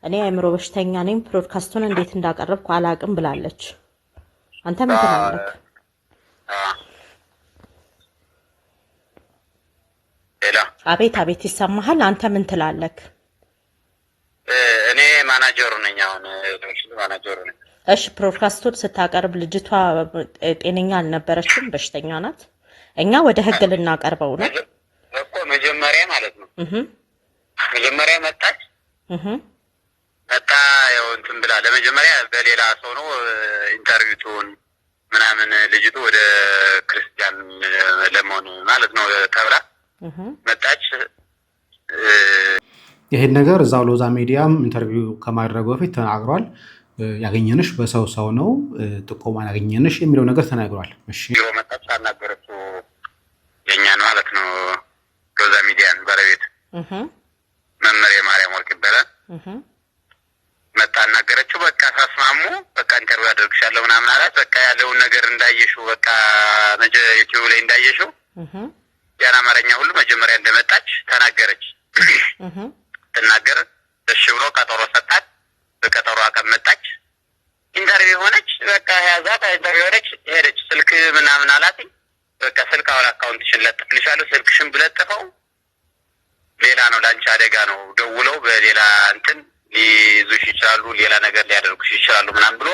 እኔ አእምሮ በሽተኛ ነኝ፣ ብሮድካስቱን እንዴት እንዳቀረብኩ አላቅም ብላለች። አንተ ምን ትላለህ? አቤት አቤት፣ ይሰማሃል? አንተ ምን ትላለህ? እኔ ማናጀሩ ነኝ፣ አሁን ማናጀሩ ነኝ። እሺ፣ ብሮድካስቱን ስታቀርብ ልጅቷ ጤነኛ አልነበረችም፣ በሽተኛ ናት። እኛ ወደ ህግ ልናቀርበው ነው እኮ መጀመሪያ ማለት ነው። መጀመሪያ መጣች መጣ ያው እንትን ብላ ለመጀመሪያ በሌላ ሰው ነው ኢንተርቪውቱን ምናምን ልጅቱ ወደ ክርስቲያን ለመሆን ማለት ነው ተብላ መጣች። ይሄን ነገር እዛው ሎዛ ሚዲያም ኢንተርቪው ከማድረጉ በፊት ተናግሯል። ያገኘንሽ በሰው ሰው ነው ጥቆማን ያገኘንሽ የሚለው ነገር ተናግሯል። እሺ ቢሮ መጣች፣ አናገረችው የኛን ማለት ነው ሎዛ ሚዲያን ባለቤት መመሪያ ማርያም ወርቅ ይባላል። መጣ አናገረችው። በቃ ተስማሙ። በቃ ኢንተርቪው አደርግሻለሁ ምናምን አላት። በቃ ያለውን ነገር እንዳየሽው በቃ ዩቲዩብ ላይ እንዳየሽው ያን አማርኛ ሁሉ መጀመሪያ እንደመጣች ተናገረች። ትናገር እሺ ብሎ ቀጠሮ ሰጣት። በቀጠሮ አቀመጣች። ኢንተርቪው ሆነች። በቃ ያዛት ኢንተርቪው ሆነች፣ ሄደች። ስልክ ምናምን አላት። በቃ ስልክ አሁን አካውንትሽን ለጥፍልሻለሁ፣ ስልክሽን ብለጥፈው ሌላ ነው ለአንቺ አደጋ ነው፣ ደውለው በሌላ እንትን ሊይዙሽ ይችላሉ፣ ሌላ ነገር ሊያደርጉሽ ይችላሉ ምናምን ብሎ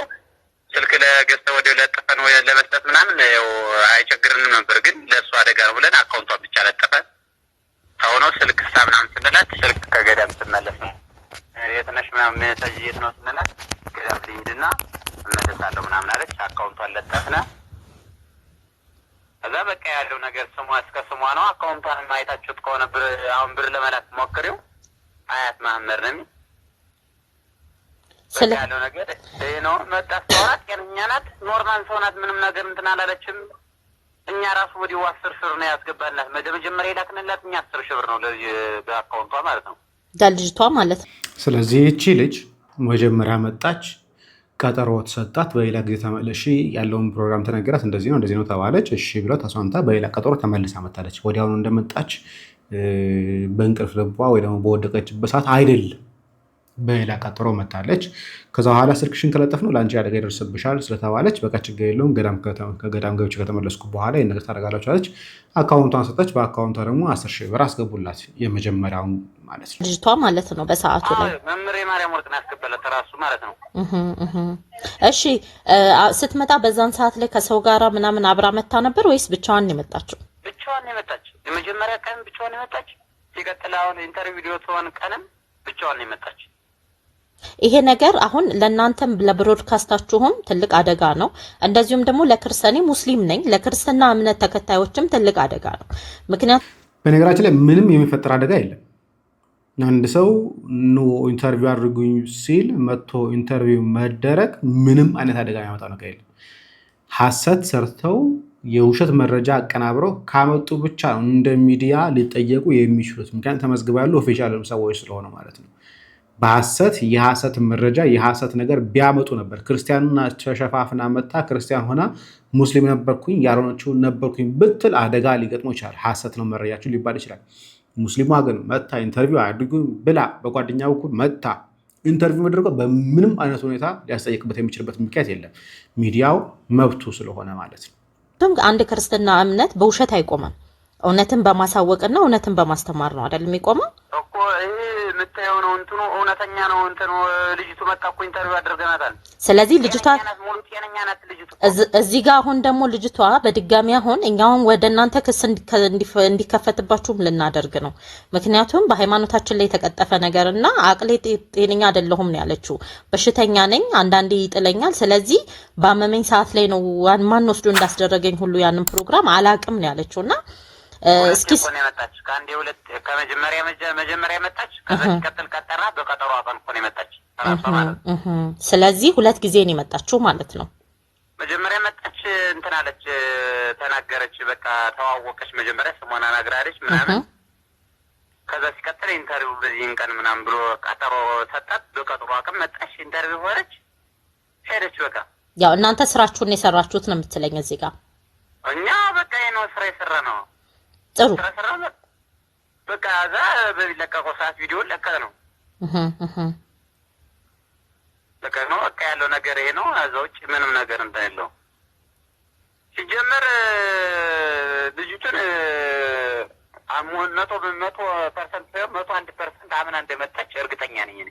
ስልክ ለገዝተ ወደ ለጥፈን ወይ ለመስጠት ምናምን ያው አይቸግርንም ነበር፣ ግን ለእሱ አደጋ ነው ብለን አካውንቷን ብቻ ለጥፈን ታውነው ስልክ ምናምን ስንላት ስልክ ከገዳም ስመለስ ነው የት ነሽ ምናምን የት ነው ስንላት ገዳም ልሂድና እመለሳለሁ ምናምን አለች። አካውንቷን ለጠፍነ። ከዛ በቃ ያለው ነገር ስሟ እስከ ስሟ ነው። አካውንቷን ማየታችሁት ከሆነ አሁን ብር ለመላክ ሞክሪው አያት ማህመድ ነው የሚል በቃ ያለው ነገር ይሄ ነው። መጣ ሰውራት ጤነኛ ናት፣ ኖርማል ሰው ናት፣ ምንም ነገር እንትን አላለችም። እኛ ራሱ ወዲሁ 10 ሺህ ብር ነው ያስገባላት። መጀመሪያ የላክንላት እኛ 10 ሺህ ብር ነው ለዚህ በአካውንቷ ማለት ነው ለልጅቷ ማለት ነው። ስለዚህ እቺ ልጅ መጀመሪያ መጣች፣ ቀጠሮ ተሰጣት። በሌላ ጊዜ ተመለሽ ያለውን ፕሮግራም ተነገራት። እንደዚህ ነው ተባለች። እሺ ብለው ተስማምታ በሌላ ቀጠሮ ተመልሳ መጣለች። ወዲያውኑ እንደመጣች በእንቅልፍ ልቧ ወይ ደግሞ በወደቀችበት ሰዓት አይደለም፣ በሌላ ቀጠሮ መጣለች። ከዛ በኋላ ስልክሽን ከለጠፍ ነው ለአንቺ አደጋ ይደርስብሻል ስለተባለች በቃ ችግር የለውም ከገዳም ገብቼ ከተመለስኩ በኋላ ይህን ነገር ታደርጋላችሁ አለች። አካውንቷን ሰጠች። በአካውንቷ ደግሞ 10 ሺህ ብር አስገቡላት፣ የመጀመሪያውን ማለት ነው ልጅቷ ማለት ነው። በሰዓቱ ላይ መመሪያ ማርያም ወርቅ ያስገባላት ራሱ ማለት ነው። እሺ ስትመጣ በዛን ሰዓት ላይ ከሰው ጋራ ምናምን አብራ መታ ነበር ወይስ ብቻዋን ነው የመጣችው? ብቻዋን ነው የመጣች። የመጀመሪያ ቀን ብቻዋን ነው የመጣች። ሲቀጥል አሁን ኢንተርቪው ቪዲዮ ትሆን ቀንም ብቻዋን ነው የመጣች። ይሄ ነገር አሁን ለእናንተም ለብሮድካስታችሁም ትልቅ አደጋ ነው። እንደዚሁም ደግሞ ለክርስቲያኔ ሙስሊም ነኝ ለክርስትና እምነት ተከታዮችም ትልቅ አደጋ ነው። ምክንያቱም በነገራችን ላይ ምንም የሚፈጠር አደጋ የለም። አንድ ሰው ኢንተርቪው አድርጉኝ ሲል መጥቶ ኢንተርቪው መደረግ ምንም አይነት አደጋ የሚያመጣው ነገር የለም። ሐሰት ሰርተው የውሸት መረጃ አቀናብረው ካመጡ ብቻ ነው እንደ ሚዲያ ሊጠየቁ የሚችሉት። ምክንያቱም ተመዝግበው ያሉ ኦፊሻል ሰዎች ስለሆነ ማለት ነው። በሐሰት የሐሰት መረጃ የሐሰት ነገር ቢያመጡ ነበር ክርስቲያኑና ተሸፋፍና መጣ ክርስቲያን ሆና ሙስሊም ነበርኩኝ ያልሆነችው ነበርኩኝ ብትል አደጋ ሊገጥሞ ይችላል። ሐሰት ነው መረጃችሁ ሊባል ይችላል። ሙስሊሟ ግን መጣ ኢንተርቪው አድርጉ ብላ በጓደኛ በኩል መጣ ኢንተርቪው መድረገው በምንም አይነት ሁኔታ ሊያስጠይቅበት የሚችልበት ምክንያት የለም። ሚዲያው መብቱ ስለሆነ ማለት ነው። አንድ ክርስትና እምነት በውሸት አይቆምም። እውነትን በማሳወቅና እውነትን በማስተማር ነው አይደል የሚቆመው እኮ ይሄ የምታየው ነው እንትኑ እውነተኛ ነው እንትኑ ልጅቱ መጣ እኮ ኢንተርቪው አድርገናታል ስለዚህ ልጅቷ ሙሉ ጤነኛ ናት ልጅቱ እዚህ ጋር አሁን ደግሞ ልጅቷ በድጋሚ አሁን እኛውን ወደ እናንተ ክስ እንዲከፈትባችሁም ልናደርግ ነው ምክንያቱም በሃይማኖታችን ላይ የተቀጠፈ ነገርና አቅሌ ጤነኛ አይደለሁም ነው ያለችው በሽተኛ ነኝ አንዳንዴ ይጥለኛል ስለዚህ ባመመኝ ሰዓት ላይ ነው ማን ወስዶ እንዳስደረገኝ ሁሉ ያንን ፕሮግራም አላቅም ነው ያለችውና እስኪ መጣች ካንዴ ሁለት ከመጀመሪያ መጣች ከዛ ሲቀጥል ቀጠራ በቀጠሮ አቀን እኮ ነው መጣች ስለዚህ ሁለት ጊዜ ነው የመጣችው ማለት ነው መጀመሪያ መጣች እንትን አለች ተናገረች በቃ ተዋወቀች መጀመሪያ ስሟን አናግራለች ምናምን ከዛ ሲቀጥል ኢንተርቪው በዚህን ቀን ምናምን ብሎ ቀጠሮ ሰጣት በቀጠሮ አቀን መጣች ኢንተርቪው ሆነች ሄደች በቃ ያው እናንተ ስራችሁን የሰራችሁት ነው የምትለኝ እዚህ ጋር እኛ በቃ ነው ስራ የሰራ ነው ጥሩ በቃ እዛ በሚለቀቀው ሰዓት ቪዲዮ ለቀቀ ነው በቃ ነው በቃ ያለው ነገር ይሄ ነው እዛው ውጭ ምንም ነገር እንደሌለው ሲጀመር ልጅቱን አሞን 100% 101% አምና እንደመጣች እርግጠኛ ነኝ እኔ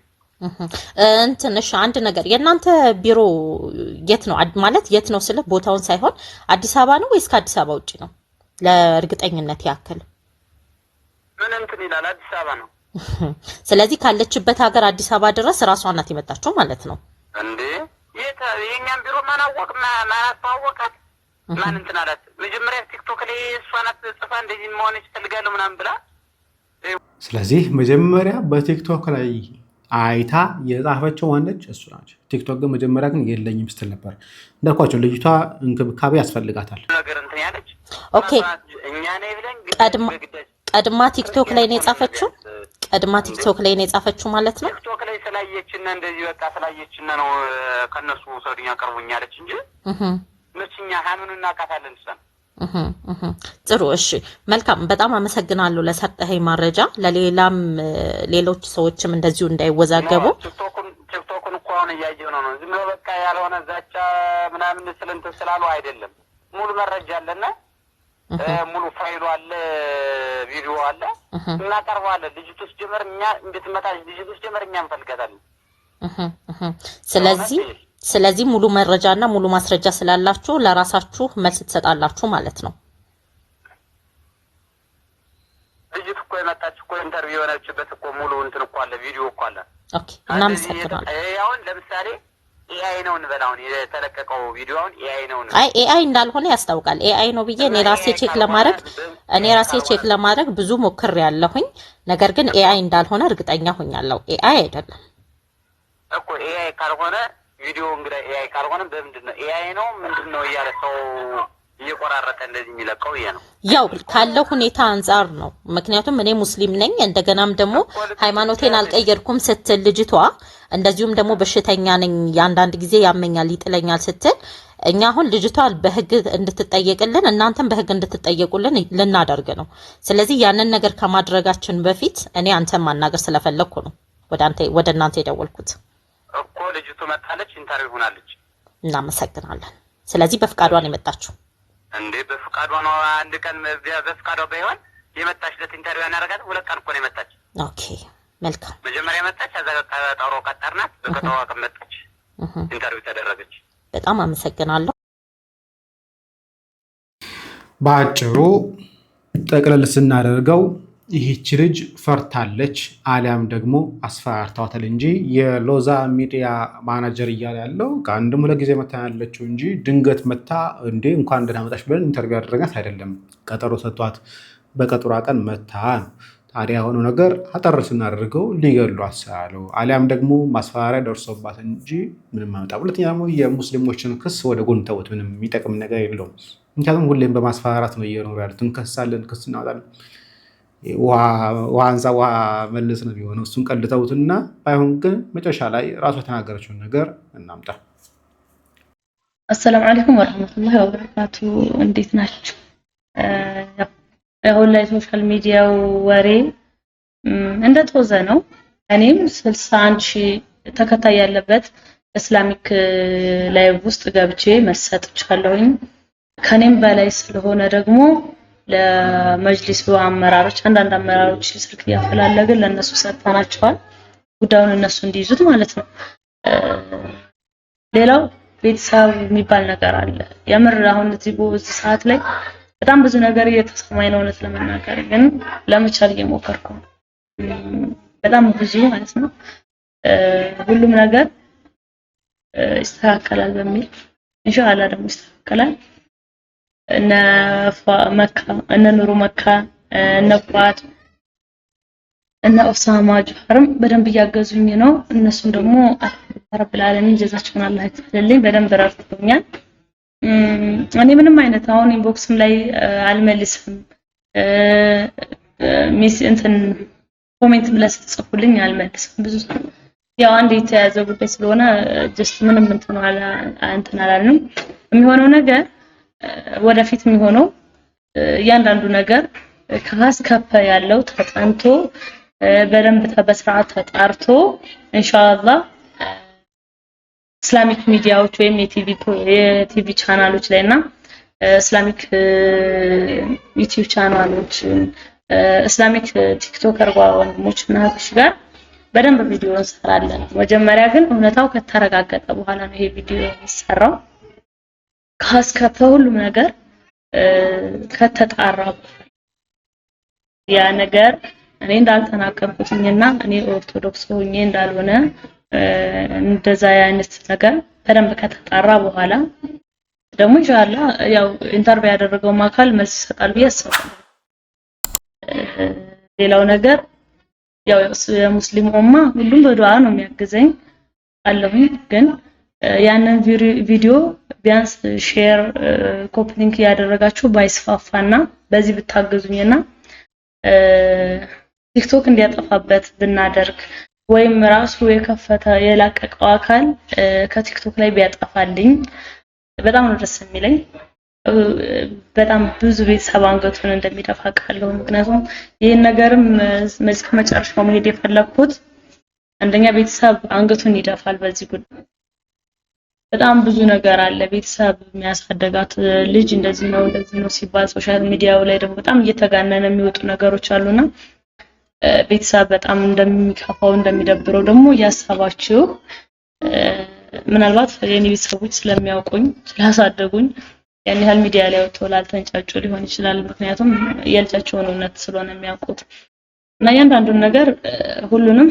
እንትንሽ አንድ ነገር የናንተ ቢሮ የት ነው ማለት የት ነው ስለ ቦታውን ሳይሆን አዲስ አበባ ነው ወይስ ከአዲስ አበባ ውጪ ነው ለእርግጠኝነት ያክል ምን እንትን ይላል አዲስ አበባ ነው ስለዚህ ካለችበት ሀገር አዲስ አበባ ድረስ ራሷ ናት የመጣችው ማለት ነው እንዴ የኛን ቢሮ ማናወቅ ማናስተዋወቃት ማን እንትን አላት መጀመሪያ ቲክቶክ ላይ እሷ ናት ጽፋ እንደዚህ መሆን ይፈልጋል ምናምን ብላ ስለዚህ መጀመሪያ በቲክቶክ ላይ አይታ የጻፈችው ዋነች እሱ ናቸው ቲክቶክ ግን መጀመሪያ ግን የለኝም ስትል ነበር እንደኳቸው ልጅቷ እንክብካቤ ያስፈልጋታል ነገር እንትን ያለች ኦኬ እኛ ነኝ ብለን ቀድማ ቲክቶክ ላይ ነው የጻፈችው ቀድማ ቲክቶክ ላይ ነው የጻፈችው ማለት ነው ቲክቶክ ላይ ስላየችና እንደዚህ በቃ ስላየችና ነው ከነሱ ሰውኛ ቀርቦኛለች እንጂ ነችኛ ሃኑንና ካታለን ሰን ጥሩ እሺ መልካም በጣም አመሰግናለሁ ለሰጠኸኝ መረጃ ለሌላም ሌሎች ሰዎችም እንደዚሁ እንዳይወዛገቡ ቲክቶክን እኮ አሁን እያየሁ ነው ዝም ብሎ በቃ ያልሆነ ዛቻ ምናምን ስለንተ ስላሉ አይደለም ሙሉ መረጃ አለና ሙሉ ፋይሉ አለ ቪዲዮ አለ እናቀርባለን ልጅቱስ ጀመር እኛ እንድትመጣ ልጅቱስ ጀመር እኛ እንፈልጋታለን ስለዚህ ሙሉ መረጃና ሙሉ ማስረጃ ስላላችሁ ለራሳችሁ መልስ ትሰጣላችሁ ማለት ነው ልጅቱ እኮ የመጣች እኮ ኢንተርቪው የሆነችበት እኮ ሙሉ እንትን እኮ አለ ቪዲዮ እኮ አለ ኦኬ እናመሰግናለን አሁን ለምሳሌ ኤአይ ነው እንበላውን የተለቀቀው ቪዲዮውን ኤአይ ነው አይ ኤአይ እንዳልሆነ ያስታውቃል ኤአይ ነው ብዬ እኔ ራሴ ቼክ ለማድረግ ብዙ ሞክር ያለሁኝ ነገር ግን ኤአይ እንዳልሆነ እርግጠኛ ሆኛለሁ ኤአይ አይደለም እኮ ኤአይ ካልሆነ ቪዲዮ እንግዲህ ኤአይ ካልሆነ በምንድነው ኤአይ ነው ምንድነው እያለ ሰው እየቆራረጠ እንደዚህ የሚለቀው ይሄ ነው ያው ካለው ሁኔታ አንፃር ነው ምክንያቱም እኔ ሙስሊም ነኝ እንደገናም ደግሞ ሃይማኖቴን አልቀየርኩም ስትል ልጅቷ እንደዚሁም ደግሞ በሽተኛ ነኝ ያንዳንድ ጊዜ ያመኛል ይጥለኛል ስትል እኛ አሁን ልጅቷ በህግ እንድትጠየቅልን እናንተም በህግ እንድትጠየቁልን ልናደርግ ነው ስለዚህ ያንን ነገር ከማድረጋችን በፊት እኔ አንተን ማናገር ስለፈለኩ ነው ወደ እናንተ የደወልኩት እኮ ልጅቱ መጣለች ኢንተርቪው ሆናለች እናመሰግናለን ስለዚህ በፍቃዷ ነው የመጣችው እንዴ በፍቃዷ ነው አንድ ቀን በፍቃዷ ባይሆን የመጣችለት ኢንተርቪው ያናረጋት ሁለት ቀን እኮ ነው የመጣች ኦኬ መልካም መጀመሪያ መጣች አዛ ቀጠሮ ቀጠርናት በቀጠሮ ቀመጣች ኢንተርቪው ተደረገች በጣም አመሰግናለሁ በአጭሩ ጠቅለል ስናደርገው ይህች ልጅ ፈርታለች አሊያም ደግሞ አስፈራርታዋታል እንጂ የሎዛ ሚዲያ ማናጀር እያለ ያለው ከአንድም ሁለት ጊዜ መታ ያለችው እንጂ ድንገት መታ እንዴ እንኳን ደህና መጣሽ ብለን ኢንተርቪው ያደረጋት አይደለም ቀጠሮ ሰጥቷት በቀጠሮ ቀን መታ ነው ታዲያ የሆነው ነገር አጠር ስናደርገው ሊገሏት ሳያለው አሊያም ደግሞ ማስፈራሪያ ደርሶባት እንጂ ምንም ማመጣ ሁለተኛ ደግሞ የሙስሊሞችን ክስ ወደ ጎን ተውት ምንም የሚጠቅም ነገር የለውም ምክንያቱም ሁሌም በማስፈራራት ነው እየኖሩ ያሉት እንከሳለን ክስ እናወጣለን ውሃ አንሳ ውሃ መልስ ነው የሚሆነው እሱን ቀልተውትና ባይሆን ግን መጨረሻ ላይ ራሷ የተናገረችውን ነገር እናምጣ አሰላሙ አለይኩም ወራህመቱላሂ ወበረካቱ እንዴት ናችሁ አሁን ላይ ሶሻል ሚዲያው ወሬ እንደተወዘ ነው እኔም 61 ሺህ ተከታይ ያለበት እስላሚክ ላይቭ ውስጥ ገብቼ መሰጥቻለሁኝ ከኔም በላይ ስለሆነ ደግሞ ለመጅሊሱ አመራሮች አንዳንድ አመራሮች ስልክ ያፈላለግን ለነሱ ሰጥተናቸዋል ጉዳዩን እነሱ እንዲይዙት ማለት ነው። ሌላው ቤተሰብ የሚባል ነገር አለ። የምር አሁን እዚህ ሰዓት ላይ በጣም ብዙ ነገር እየተሰማኝ ነው እውነት ለመናገር ግን ለመቻል እየሞከርኩ ነው። በጣም ብዙ ማለት ነው። ሁሉም ነገር ይስተካከላል በሚል ኢንሻአላህ ደግሞ ይስተካከላል። እነ መካ እነ ኑሩ መካ እነ ፏድ እነ ኦሳማ ጀዋርም በደንብ እያገዙኝ ነው። እነሱም ደግሞ ረብል ዓለሚን ጀዛቸውን አላህ ይክፈልልኝ በደንብ ረድቶኛል። እኔ ምንም አይነት አሁን ኢንቦክስም ላይ አልመልስም ሚስ እንትን ኮሜንት ብለስ ጽፉልኝ አልመልስም። ብዙ ያው አንድ የተያዘ ጉዳይ ስለሆነ ጀስት ምንም እንትን አላልንም። የሚሆነው ነገር ወደፊት የሚሆነው እያንዳንዱ ነገር ከሀስከፈ ያለው ተጠንቶ በደንብ በስርዓት ተጣርቶ ኢንሻአላህ እስላሚክ ሚዲያዎች ወይም የቲቪ ቻናሎች ላይና እስላሚክ ዩቲዩብ ቻናሎች እስላሚክ ቲክቶከር ወንድሞችና እህቶች ጋር በደንብ ቪዲዮ እንሰራለን። መጀመሪያ ግን እውነታው ከተረጋገጠ በኋላ ነው ይሄ ቪዲዮ የሚሰራው። ካስከፈ ሁሉም ነገር ከተጣራ ያ ነገር እኔ እንዳልተናገርኩትኝና እኔ ኦርቶዶክስ ሆኜ እንዳልሆነ እንደዛ አይነት ነገር በደንብ ከተጣራ በኋላ ደግሞ ኢንሻአላህ ያው ኢንተርቪው ያደረገው አካል መልስ ይሰጣል ብዬ አስባለሁ። ሌላው ነገር ያው የሙስሊም ኡማ ሁሉም በዱዓ ነው የሚያግዘኝ አለሁኝ። ግን ያንን ቪዲዮ ቢያንስ ሼር ኮፒ ሊንክ ያደረጋችሁ ባይስፋፋና በዚህ ብታገዙኝና ቲክቶክ እንዲያጠፋበት ብናደርግ ወይም ራሱ የከፈተ የላቀቀው አካል ከቲክቶክ ላይ ቢያጠፋልኝ በጣም ነው ደስ የሚለኝ። በጣም ብዙ ቤተሰብ አንገቱን እንደሚደፋ ቃለሁ። ምክንያቱም ይሄን ነገርም መጨረሻው መሄድ የፈለኩት አንደኛ ቤተሰብ አንገቱን ይደፋል በዚህ ጉዳይ። በጣም ብዙ ነገር አለ። ቤተሰብ የሚያሳደጋት ልጅ እንደዚህ ነው ሲባል ሶሻል ሚዲያው ላይ ደግሞ በጣም እየተጋነነ የሚወጡ ነገሮች አሉና ቤተሰብ በጣም እንደሚከፋው እንደሚደብረው ደግሞ ያሳባችሁ ምናልባት የኔ ቤተሰቦች ስለሚያውቁኝ ስላሳደጉኝ ያን ያህል ሚዲያ ላይ ወጥተው ላልተንጫጩ ሊሆን ይችላል። ምክንያቱም የልጃቸውን እውነት ስለሆነ የሚያውቁት እና ያንዳንዱን ነገር ሁሉንም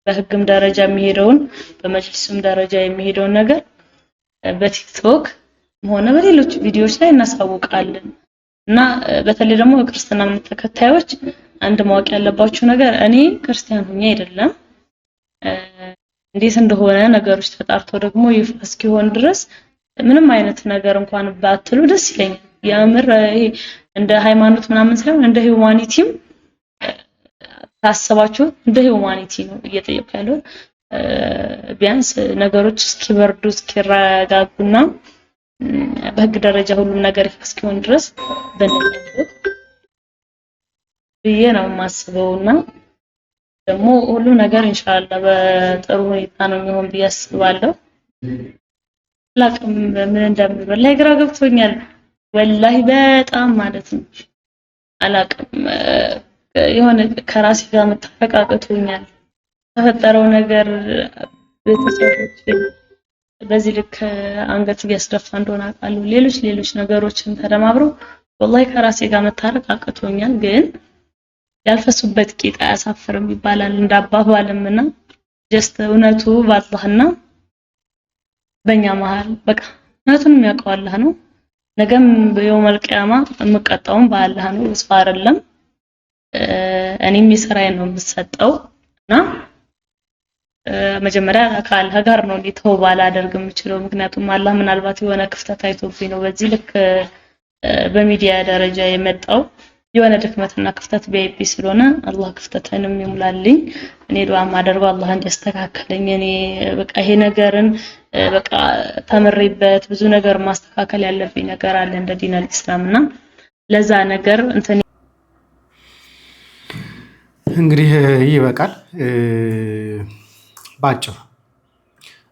በህግም ደረጃ የሚሄደውን በመጅሊስም ደረጃ የሚሄደውን ነገር በቲክቶክ ሆነ በሌሎች ቪዲዮዎች ላይ እናሳውቃለን። እና በተለይ ደግሞ ክርስትና እምነት ተከታዮች አንድ ማወቅ ያለባችሁ ነገር እኔ ክርስቲያን ሆኜ አይደለም እንዴት እንደሆነ ነገሮች ተጣርተው ደግሞ ይፋ እስኪሆን ድረስ ምንም አይነት ነገር እንኳን ባትሉ ደስ ይለኛል። ያምር ይሄ እንደ ሃይማኖት ምናምን ሳይሆን እንደ ሂዩማኒቲም ታስባችሁ እንደ ሂዩማኒቲ ነው እየጠየቁ ያለው። ቢያንስ ነገሮች እስኪበርዱ እስኪረጋጉና በህግ ደረጃ ሁሉም ነገር ይፋ እስኪሆን ድረስ በእናንተ ብዬ ነው የማስበውና ደግሞ ሁሉ ነገር ኢንሻአላህ በጥሩ ሁኔታ ነው የሚሆን ብዬ አስባለሁ። ላቅም ምን እንደምበላ ግራ ገብቶኛል ወላሂ በጣም ማለት ነው። አላቅም የሆነ ከራሴ ጋር መተፈቃቀቶኛል። ተፈጠረው ነገር ቤተሰቦች በዚህ ልክ አንገት እያስደፋ እንደሆነ አውቃለሁ። ሌሎች ነገሮችን ተደማምረው ወላሂ ከራሴ ጋር መታረቃቀቶኛል። ግን ያልፈሱበት ቂጣ ያሳፍርም ይባላል እንዳባባልምና ጀስት እውነቱ በአላህና በእኛ መሃል በቃ እውነቱን የሚያውቀው አላህ ነው። ነገም በየውመል ቂያማ የምቀጣውም በአላህ ነው። እሱ አይደለም እኔም የሥራዬን ነው የምሰጠውና መጀመሪያ ከአላህ ጋር ነው ተውባ ላደርግ የምችለው። ምክንያቱም አላህ ምናልባት የሆነ ክፍተት አይቶብኝ ነው በዚህ ልክ በሚዲያ ደረጃ የመጣው የሆነ ድክመትና ክፍተት ቢያይብኝ ስለሆነ አላህ ክፍተቴንም ይሙላልኝ። እኔ ዱዓ ማደርገው አላህ እንዲያስተካክለኝ። እኔ በቃ ይሄ ነገርን በቃ ተምሬበት ብዙ ነገር ማስተካከል ያለብኝ ነገር አለ እንደ ዲን አልኢስላምና ለዛ ነገር እንትን እንግዲህ ይበቃል። ባጭሩ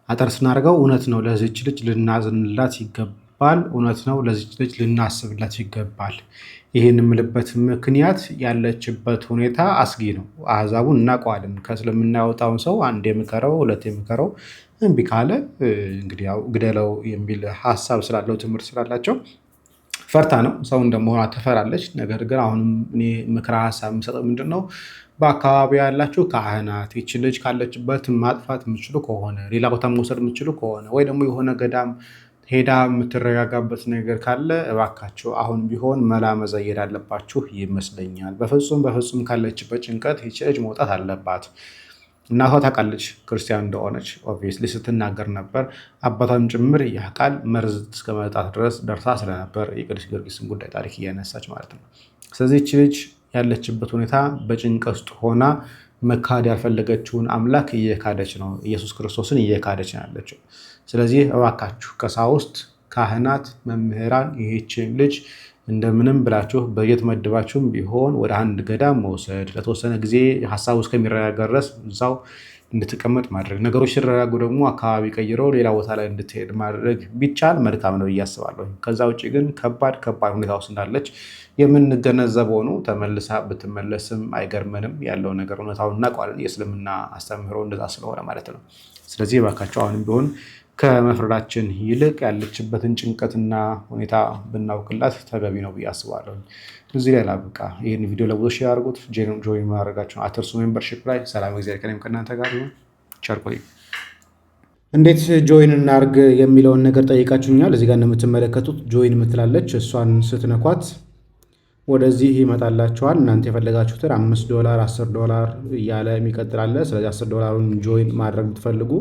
አጠር ስናደርገው እውነት ነው ለዚህች ልጅ ልናዝንላት ይገባል። ሲባል እውነት ነው፣ ለዚች ልጅ ልናስብላት ይገባል። ይህን የምልበት ምክንያት ያለችበት ሁኔታ አስጊ ነው። አሕዛቡን እናውቀዋለን። ከእስልምና ያወጣውን ሰው አንድ የምከረው ሁለት የምከረው እምቢ ካለ እንግዲህ ያው ግደለው የሚል ሀሳብ ስላለው ትምህርት ስላላቸው ፈርታ ነው። ሰው እንደመሆኗ ትፈራለች። ነገር ግን አሁንም እኔ ምክረ ሀሳብ የምሰጠው ምንድን ነው፣ በአካባቢ ያላችሁ ካህናት ይች ልጅ ካለችበት ማጥፋት የምችሉ ከሆነ ሌላ ቦታ መውሰድ የምችሉ ከሆነ ወይ ደግሞ የሆነ ገዳም ሄዳ የምትረጋጋበት ነገር ካለ እባካችሁ አሁን ቢሆን መላ መዘየድ አለባችሁ ይመስለኛል። በፍጹም ካለችበት ጭንቀት ይች ልጅ መውጣት አለባት። እናቷ ታውቃለች ክርስቲያን እንደሆነች ኦብቪየስሊ ስትናገር ነበር። አባቷም ጭምር ያውቃል። መርዝ እስከ መጣት ድረስ ደርሳ ስለነበር የቅዱስ ጊዮርጊስን ጉዳይ ታሪክ እያነሳች ማለት ነው። ስለዚህ ይች ልጅ ያለችበት ሁኔታ በጭንቀት ውስጥ ሆና መካድ ያልፈለገችውን አምላክ እየካደች ነው። ኢየሱስ ክርስቶስን እየካደች ነው ያለችው። ስለዚህ እባካችሁ ቀሳውስት፣ ካህናት፣ መምህራን ይህችን ልጅ እንደምንም ብላችሁ በየት መድባችሁም ቢሆን ወደ አንድ ገዳም መውሰድ፣ ለተወሰነ ጊዜ ሀሳቡ እስከሚረጋጋ ድረስ እዛው እንድትቀመጥ ማድረግ፣ ነገሮች ሲረጋጉ ደግሞ አካባቢ ቀይረው ሌላ ቦታ ላይ እንድትሄድ ማድረግ ቢቻል መልካም ነው ብዬ አስባለሁ። ከዛ ውጭ ግን ከባድ ሁኔታ ውስጥ እንዳለች የምንገነዘበው ነው። ተመልሳ ብትመለስም አይገርመንም። ያለው ነገር እውነታውን እናውቀዋለን። የእስልምና አስተምህሮ እንደዛ ስለሆነ ማለት ነው። ስለዚህ እባካችሁ አሁንም ቢሆን ከመፍረዳችን ይልቅ ያለችበትን ጭንቀትና ሁኔታ ብናውቅላት ተገቢ ነው ብዬ አስባለሁ። እዚህ ላይ ላብቃ። ይህን ቪዲዮ ለብዙ ሼር አድርጉት። ጆይን ማድረጋችሁን አትርሱ። ሜምበርሺፕ ላይ ሰላም እግዚአብሔር ከእኔም ከእናንተ ጋር ይሁን። ቸር ቆዩ። እንዴት ጆይን እናርግ የሚለውን ነገር ጠይቃችሁኛል። እዚህ ጋር እንደምትመለከቱት ጆይን የምትላለች እሷን ስትነኳት ወደዚህ ይመጣላችኋል። እናንተ የፈለጋችሁትን $5 $10 እያለ የሚቀጥላለ። ስለዚህ $10ን ጆይን ማድረግ ብትፈልጉ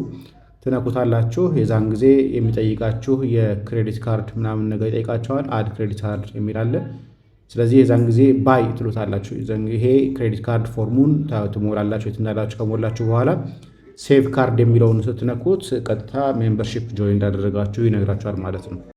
ትነኩታላችሁ። የዛን ጊዜ የሚጠይቃችሁ የክሬዲት ካርድ ምናምን ነገር ይጠይቃቸዋል። አድ ክሬዲት ካርድ የሚላለ። ስለዚህ የዛን ጊዜ ባይ ትሉታላችሁ። ይሄ ክሬዲት ካርድ ፎርሙን ትሞላላችሁ። የት እንዳላችሁ ከሞላችሁ በኋላ ሴቭ ካርድ የሚለውን ስትነኩት ቀጥታ ሜምበርሺፕ ጆይን እንዳደረጋችሁ ይነግራችኋል ማለት ነው።